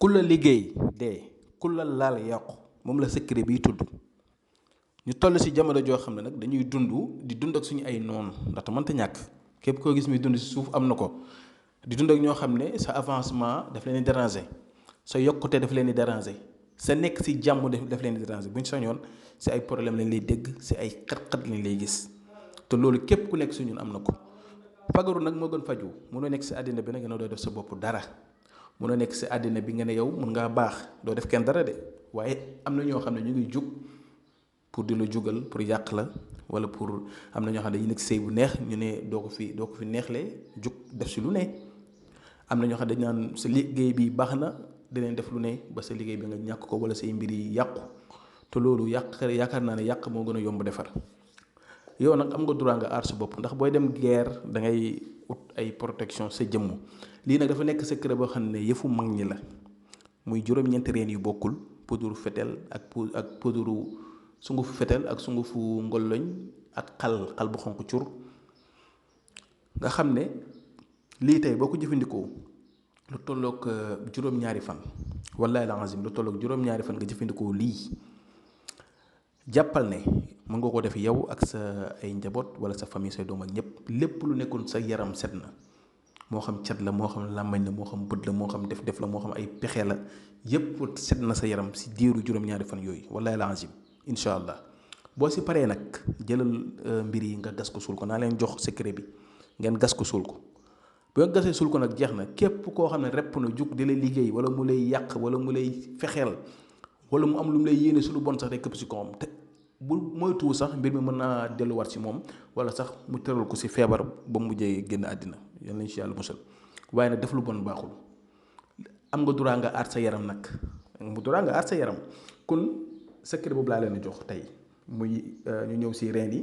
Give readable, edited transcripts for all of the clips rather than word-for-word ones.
ku la liggéey dee ku la laal yàqu moom la secret biy tudd. ñu toll ci jamono joo xam ne nag dañuy dund ak suñu ay noonu ndaxte mënta ñàkk képp koo gis muy dund ci suuf am na ko di dund ak ñoo xam ne sa avancement daf leen di déranger sa yokkute daf leen di déranger sa nekk ci jàmm daf leen di déranger buñ sañoon ci ay problème lañ lay dégg ci ay xat-xat lañ lay gis te loolu képp ku nekk ci ñun am na ko. fagaru nag moo gën faju mënoo nekk ci àddina bi nag nga doo def sa bopp dara mënoo nekk ci àddina bi nga ne yow mën ngaa baax doo def kenn dara de waaye am na ñoo xam ne ñu ngi jug pour di la jugal pour yàq la wala pour am na ñoo xam ne dañuy nekk sëy bu neex ñu ne doo ko fi neexlee jug def ci lu ne am na ñoo xam ne dañ naan sa liggéey bi baax na dinañ def lu ne ba sa liggéey bi nga ñàkk ko wala say mbir yi yàqu te loolu yaakaar naa ne yàq moo gën a yomb defar. yow nag am nga droit nga aar sa bopp ndax booy dem guerre da ngay ut ay protection sa jëmm lii nag dafa nekk secret boo xam ne yëfu mag ñi la muy juróom-ñeenti reen yu bokkul poudre fetel ak poudre sungufu fetel ak sungufu ngolloñ ak xal bu xonq cur nga xam ne lii tey boo ko jëfandikoo lu tolloog juróom-ñaari fan wallahi la azim lu tolloog juróom-ñaari fan nga jëfandikoo lii jàppal ne mën nga ko def yow ak sa ay njaboot wala sa famille say doom ak ñëpp lépp lu nekkoon sa yaram set na moo xam cat la moo xam làmmañ la moo xam bët la moo xam def la moo xam ay pexe la yépp set na sa yaram si diiru juróom-ñaari fan yooyu wallahi la azim incha allah boo si paree nag jëlal mbir yi nga gas ko suul ko naa leen jox secret bi ngeen gas ko suul ko boo gasee suul ko nag jeex na képp koo xam ne repp na jug di lay liggéey wala mu lay yàq wala mu lay fexeel wala mu am lu mu lay yéene su lu bon sax day këpp si kawam te bu moytuwu sax mbir mi mën naa delluwaat si moom wala sax mu tëral ko si feebar ba mu mujjee génn àddina yal nañ si yàlla musal waaye nag def lu bon baaxul am nga droit nga aar sa yaram nag mu droit nga aar sa yaram kon secret boobu laa leen jox tey muy ñu ñëw si reen yi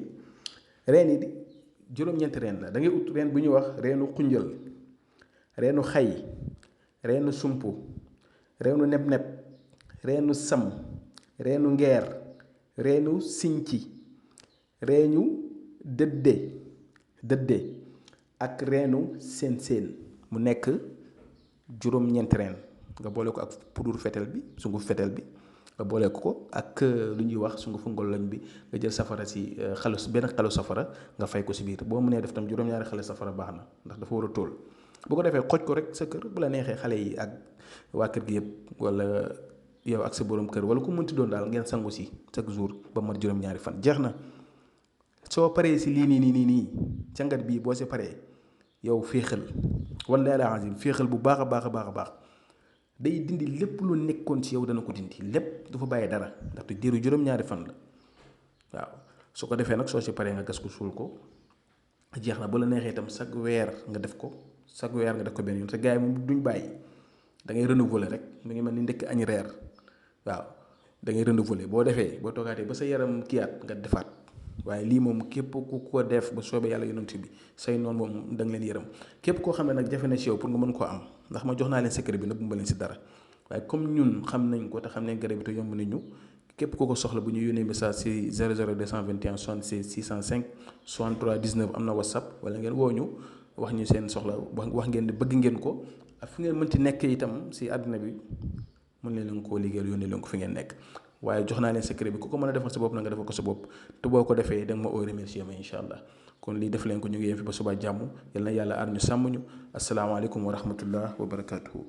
juróom-ñeenti reen la da ngay ut reen bu ñuy wax reenu xunjal reenu xay reenu sumpu reenu neb-neb reenu sam reenu ngeer reenu sinci reenu dëdde ak reenu seen mu nekk juróom-ñeenti reen nga boole ko ak poudre fetel bi sunguf fetel bi nga boole ko ak lu ñuy wax sungufu ngolloñ bi nga jël safara si benn xalu safara nga fay ko si biir boo mënee def tam juróom-ñaari xale safara baax na ndax dafa war a tóol bu ko defee xoj ko rek sa kër bu la neexee xale yi ak waa kër gi yëpp wala yow ak sa borom kër wala ku mënti doon daal ngeen sangu si chaque jour ba mat juróom-ñaari fan jeex na soo paree si lii nii cangat bii boo si paree yow féexal wala la azim féexal bu baax a baax day dindi lépp lu nekkoon ci yow dana ko dindi lépp du fa bàyyi dara ndaxte diiru juróom-ñaari fan la waaw su ko defee nag soo si paree nga gas ko suul ko jeex na ba la neexee itam chaque weer nga def ko benn yoon sa gars yi moom duñ bàyyi da ngay renouveler rek mu ngi mel ni ndekk añ reer waaw da ngay renouveler boo defee boo toogaatee ba sa yaram kiyaat nga defaat waaye lii moom képp ku ko def ba soobee yàlla yonent bi say noonu moom da nga leen yërëm képp koo xam ne nag jafe na ci yow pour nga mën koo am ndax ma jox naa leen secret bi nag bu leen si dara waaye comme ñun xam nañ ko te xam nañ garab bi te yomb nañ ñu képp koo ko soxla bu ñu yónnee message si 00 221 76 605 63 19 am na whatsapp wala ngeen woo ñu wax ñu seen soxla wax ngeen di bëgg ngeen ko ak fi ngeen mënti nekk itam si àdduna bi mën leen koo liggéeyal yónnee leen ko fi ngeen nekk waaye jox naa leen secret bi ku ko mën a defal sa bopp na nga defal ko sa bopp te boo ko defee da nga ma oo remercier ma incha allah kon lii def leen ko ñu ngi yem fi ba suba jàmm yal na yàlla aar ñu sàmm ñu asalaamaaleykum wa rahmatullah wa barakaatuhu